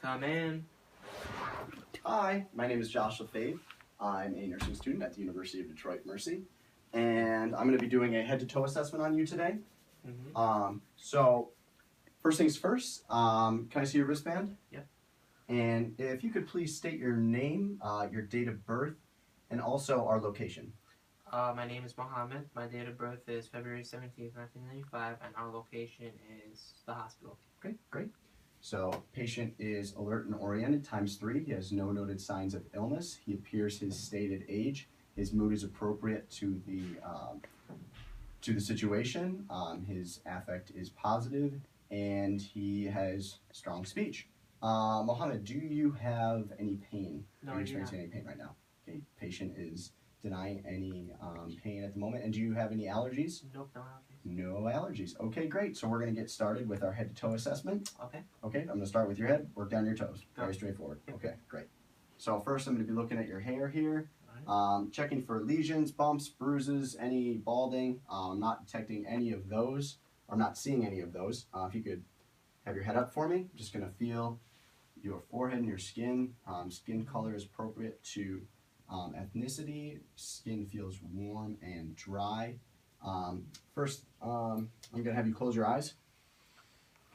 Come in. Hi, my name is Josh LaFave. I'm a nursing student at the University of Detroit Mercy, and I'm going to be doing a head-to-toe assessment on you today. So, first things first, can I see your wristband? Yep. And if you could please state your name, your date of birth, and also our location. My name is Mohammed. My date of birth is February 17th, 1995, and our location is the hospital. Okay, great. So, patient is alert and oriented ×3. He has no noted signs of illness. He appears his stated age. His mood is appropriate to the situation. His affect is positive, and he has strong speech. Mohammed, do you have any pain? No, Are you experiencing any pain right now? Okay, patient is denying any pain at the moment. And do you have any allergies? Nope, no allergies. No allergies. Okay, great. So we're going to get started with our head-to-toe assessment. Okay. Okay, I'm going to start with your head, work down your toes. Go. Very straightforward. Yep. Okay, great. So first I'm going to be looking at your hair here, Alright. checking for lesions, bumps, bruises, any balding. Not detecting any of those, or not seeing any of those. If you could have your head up for me, I'm just going to feel your forehead and your skin. Skin color is appropriate to ethnicity. Skin feels warm and dry. First, I'm going to have you close your eyes,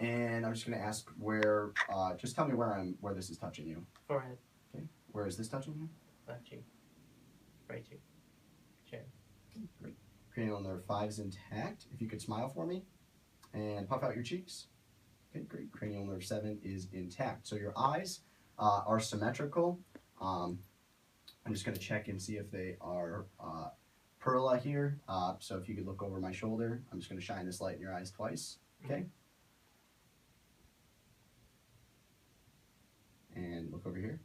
and I'm just going to ask where. Just tell me where this is touching you. Forehead. Okay. Where is this touching you? Left cheek. Right cheek. Chin. Great. Cranial nerve 5 is intact. If you could smile for me, and puff out your cheeks. Okay, great. Cranial nerve 7 is intact. So your eyes are symmetrical. I'm just going to check and see if they are perla here. So if you could look over my shoulder, I'm just going to shine this light in your eyes twice. Okay. And look over here.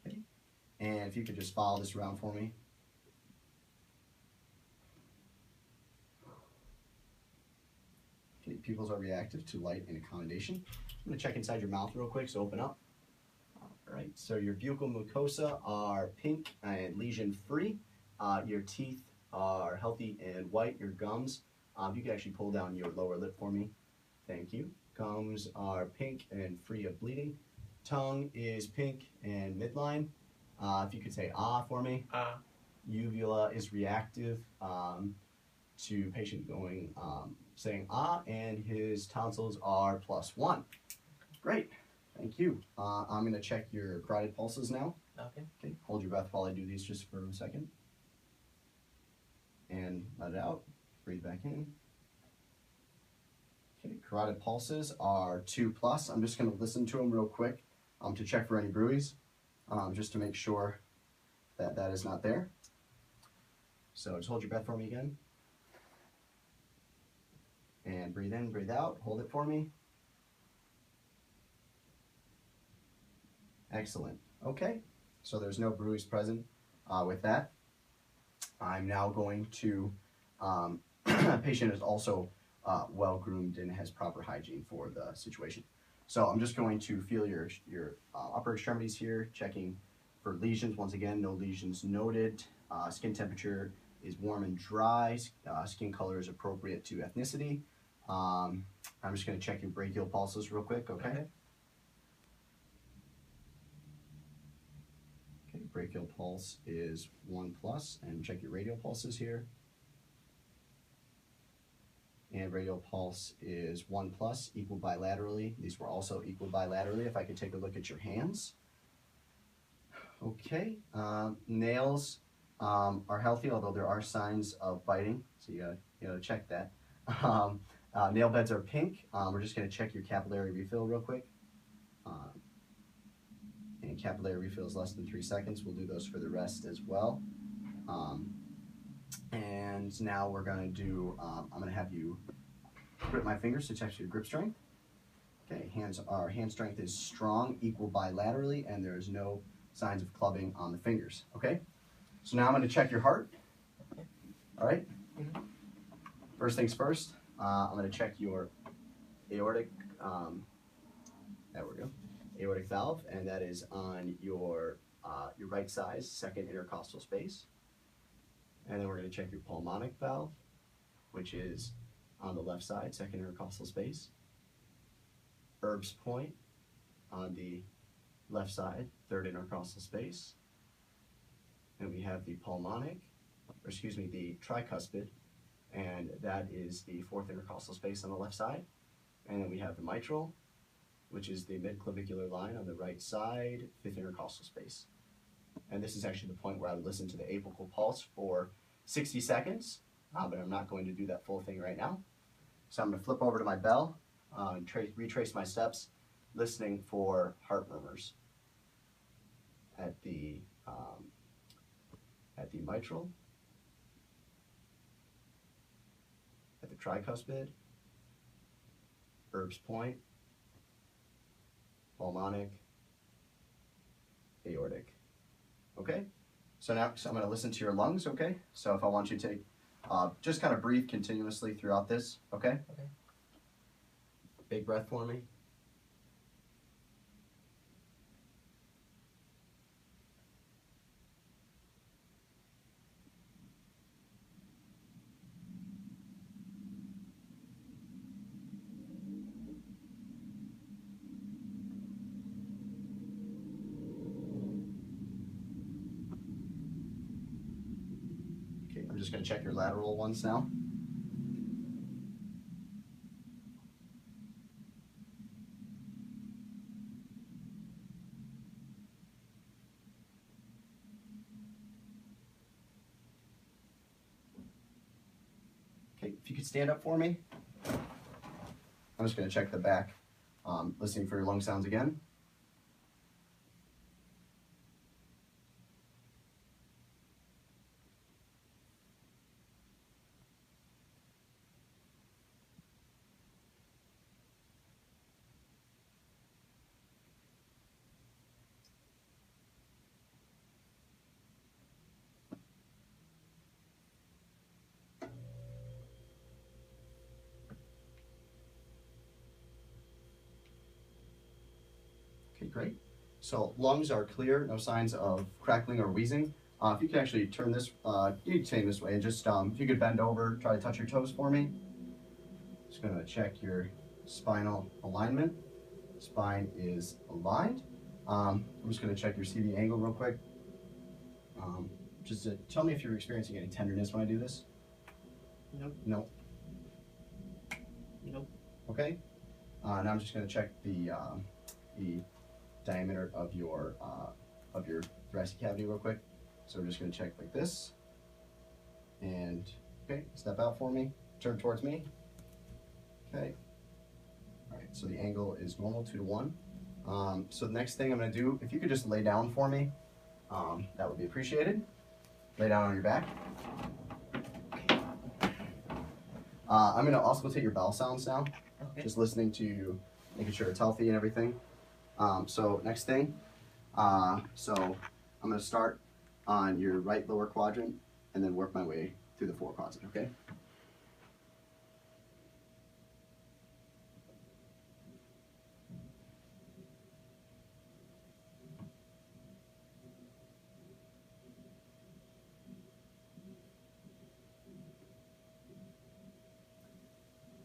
Okay. And if you could just follow this around for me. Okay, pupils are reactive to light and accommodation. I'm going to check inside your mouth real quick, so open up. Alright, so your buccal mucosa are pink and lesion free. Your teeth are healthy and white. Your gums, you can actually pull down your lower lip for me. Thank you. Gums are pink and free of bleeding. Tongue is pink and midline. If you could say ah for me. Uvula is reactive to patient going saying ah, and his tonsils are +1. Great. Thank you. I'm going to check your carotid pulses now. Okay. Okay. Hold your breath while I do these just for a second. And let it out. Breathe back in. Okay. Carotid pulses are 2+. I'm just going to listen to them real quick to check for any bruise, just to make sure that that is not there. So just hold your breath for me again. And breathe in, breathe out. Hold it for me. Excellent. Okay, so there's no bruise present with that. I'm now going to, patient is also well-groomed and has proper hygiene for the situation. So I'm just going to feel your upper extremities here, checking for lesions. Once again, no lesions noted. Skin temperature is warm and dry. Skin color is appropriate to ethnicity. I'm just going to check your brachial pulses real quick, okay? Okay, brachial pulse is 1+, and check your radial pulses here. And radial pulse is 1+, equal bilaterally. These were also equal bilaterally. If I could take a look at your hands. Okay, nails are healthy, although there are signs of biting, so you gotta check that. Nail beds are pink. We're just gonna check your capillary refill real quick. And capillary refill is less than 3 seconds. We'll do those for the rest as well. And now we're gonna do, I'm gonna have you grip my fingers to check your grip strength. Okay, our hand strength is strong, equal bilaterally, and there is no signs of clubbing on the fingers, okay? So now I'm gonna check your heart, all right? First things first, I'm gonna check your aortic, there we go, aortic valve, and that is on your right side, second intercostal space. And then we're going to check your pulmonic valve, which is on the left side, second intercostal space. Erb's point on the left side, third intercostal space. And we have the pulmonic, or excuse me, the tricuspid, and that is the fourth intercostal space on the left side. And then we have the mitral, which is the midclavicular line on the right side, fifth intercostal space. And this is actually the point where I would listen to the apical pulse for 60 seconds, but I'm not going to do that full thing right now. So I'm going to flip over to my bell and retrace my steps, listening for heart murmurs at the mitral, at the tricuspid, Erb's point, pulmonic, aortic. Okay? So now I'm going to listen to your lungs, okay? So if I want you to take, just kind of breathe continuously throughout this, okay? Okay. Big breath for me. Okay, I'm just going to check your lateral ones now. Okay, if you could stand up for me. I'm just going to check the back, listening for your lung sounds again. Okay, great. So lungs are clear, no signs of crackling or wheezing. If you could actually turn this, you can turn this way, and just if you could bend over, try to touch your toes for me. Just going to check your spinal alignment. Spine is aligned. I'm just going to check your CV angle real quick. Just to tell me if you're experiencing any tenderness when I do this. Nope. No. Nope. Okay. Now I'm just going to check the diameter of your thoracic cavity real quick. So we're just going to check like this. And okay, step out for me. Turn towards me. Okay. All right. So the angle is normal, 2 to 1. So the next thing I'm going to do, if you could just lay down for me, that would be appreciated. Lay down on your back. I'm going to also take your bowel sounds now. Okay. Just listening to, making sure it's healthy and everything. So next thing, so I'm going to start on your right lower quadrant and then work my way through the four quadrant, okay?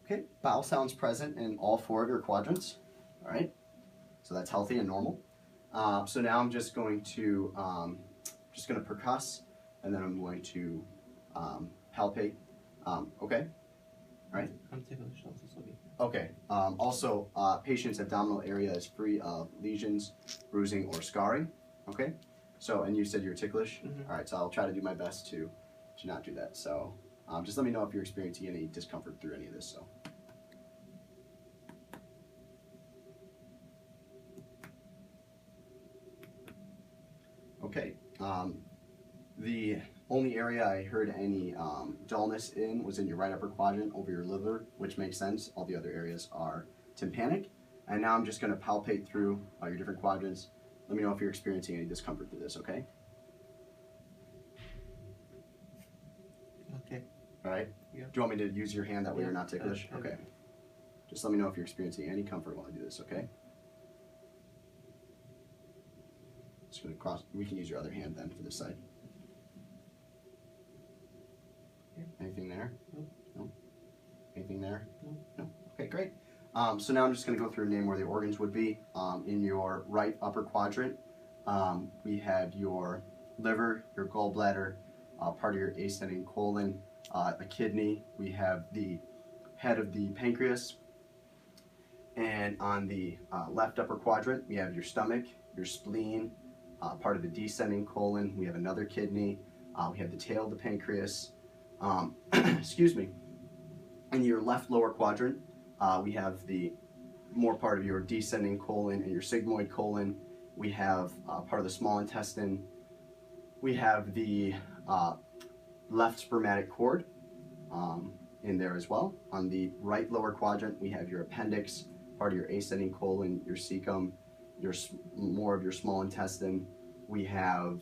Okay, bowel sounds present in all four of your quadrants, all right? So that's healthy and normal. So now I'm just going to percuss, and then I'm going to palpate. Okay, all right. I'm ticklish also, so be. Okay. Also, patient's abdominal area is free of lesions, bruising, or scarring. Okay. So, and you said you're ticklish. Mm-hmm. All right. So I'll try to do my best to not do that. So, just let me know if you're experiencing any discomfort through any of this. So. Okay. The only area I heard any dullness in was in your right upper quadrant over your liver, which makes sense. All the other areas are tympanic. And now I'm just going to palpate through your different quadrants. Let me know if you're experiencing any discomfort through this, okay? Okay. All right? Yeah. Do you want me to use your hand that way you're not ticklish? Okay. Okay. Just let me know if you're experiencing any comfort while I do this, okay? Just going to cross. We can use your other hand then for this side. Anything there? Nope. No. Anything there? Nope. No. Okay, great. So now I'm just going to go through and name where the organs would be. In your right upper quadrant, we have your liver, your gallbladder, part of your ascending colon, a kidney. We have the head of the pancreas. And on the left upper quadrant, we have your stomach, your spleen, part of the descending colon. We have another kidney. We have the tail of the pancreas. Excuse me. In your left lower quadrant, we have the more part of your descending colon and your sigmoid colon. We have part of the small intestine. We have the left spermatic cord in there as well. On the right lower quadrant, we have your appendix, part of your ascending colon, your cecum, more of your small intestine. We have,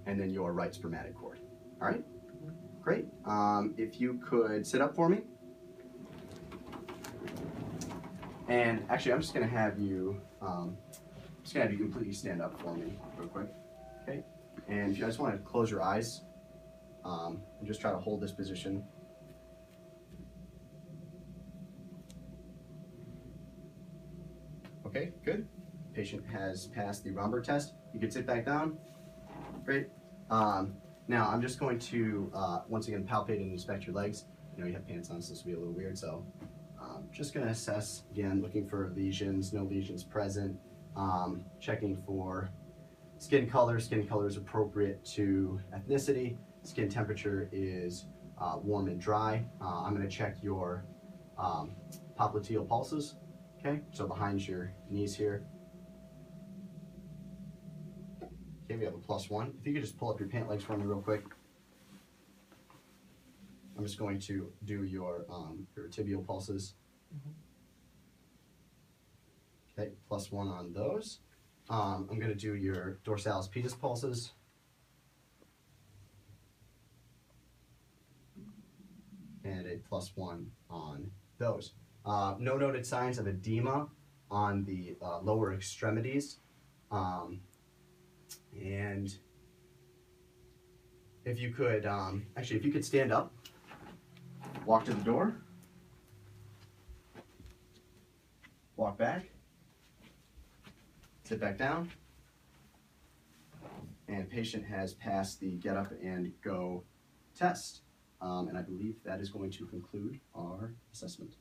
and then your right spermatic cord. All right, great. If you could sit up for me. And actually, I'm just gonna have you, completely stand up for me real quick, okay? And if you guys want to close your eyes, and just try to hold this position. Okay, good. Patient has passed the Romberg test. You can sit back down. Great. Now I'm just going to once again palpate and inspect your legs. You know you have pants on, so this will be a little weird. So just going to assess again, looking for lesions, no lesions present. Checking for skin color. Skin color is appropriate to ethnicity. Skin temperature is warm and dry. I'm going to check your popliteal pulses. Okay, so behind your knees here. Okay, we have a +1. If you could just pull up your pant legs for me real quick. I'm just going to do your tibial pulses. Okay, +1 on those. I'm going to do your dorsalis pedis pulses. And a +1 on those. No noted signs of edema on the lower extremities. And if you could, actually, if you could stand up, walk to the door, walk back, sit back down, and patient has passed the get up and go test. And I believe that is going to conclude our assessment.